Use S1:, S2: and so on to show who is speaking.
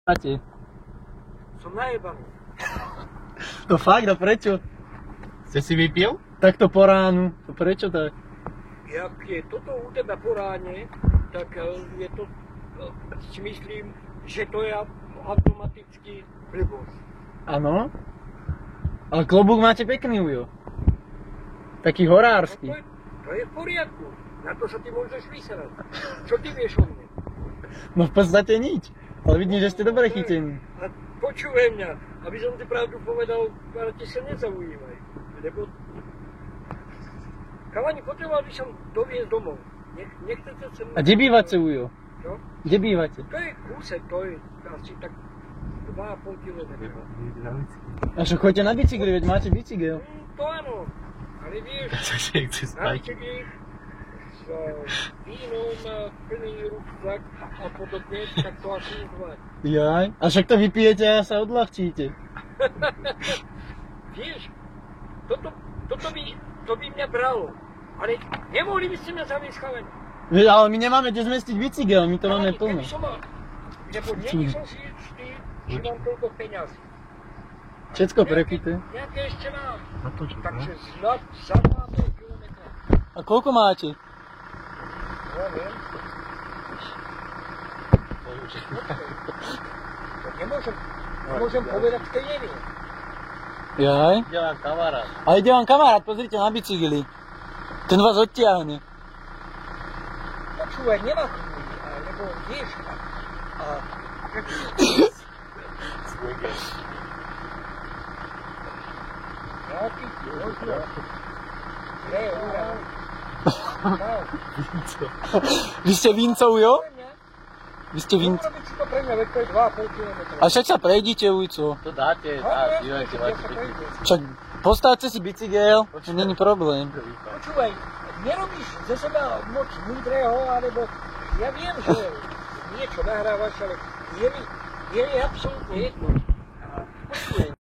S1: Máte.
S2: Som najebaný.
S1: To fakt, a prečo?
S3: Ste si vypil?
S1: Takto po ránu. To prečo tak?
S2: Jak je toto u teba po ráne, tak je to, si myslím, že to je automaticky blbosť.
S1: Áno? Ale klobúk máte pekný, Ujo. Taký horársky.
S2: No to je v poriadku. Na to sa ty môžeš vyserať. Čo ty vieš o mne?
S1: No v podstate nič. Ale vidím, že ste dobre chytení.
S2: A počúvaj mňa, aby som ti pravdu povedal, ale ti sa nezaujímaj. Lebo Kalani, potreboval by som doviezť domov. Nechcete sa...
S1: A kde bývate, Ujo?
S2: Čo?
S1: Kde bývate?
S2: To je kúsek, to je asi tak 2,5 kilometra.
S1: A čo, chodíte na bicykli, veď máte bicykel.
S2: To áno, ale vieš,
S3: Takže chce
S2: na
S3: spať.
S2: bicykli s vínom, plný rúkzak a podobne, tak to asi nezvládne.
S1: Jaj. A však to vypijete a sa odľahčíte.
S2: Vieš, to by mňa bralo, ale nemohli by ste mňa zaviesť chalani.
S1: Veď, ale my nemáme kde zmestiť bicykel, my to máme
S2: Chalani,
S1: plné.
S2: keby som mal, lebo není som si istý, že mám toľko peňazí.
S1: Všetko prepité.
S2: Nejaké ešte mám,
S3: Na to čo,
S2: takže za 2,5 kilometra.
S1: A koľko máte?
S2: Neviem. To nemôžem povedať, keď neviem.
S1: Jaj.
S3: Ide vám kamarát.
S1: A ide vám kamarát, pozrite na bicykli. Ten vás odtiahne.
S2: Počúvaj, nemachni, lebo vieš, a nejaký možno, ne, urán.
S1: Vy ste Vincov, jo? Vy ste Vincov.
S2: Urobiť si to pre mňa, veď to je 2,5 kilometra.
S1: A však sa prejdite, ujco.
S3: To dáte, dívajte, máte pekný.
S1: Však postavte si bicykel, to není problém.
S2: Počúvaj, nerobíš ze seba moc múdreho, alebo ja viem, že niečo nahrávaš, ale je mi absolútne jedno.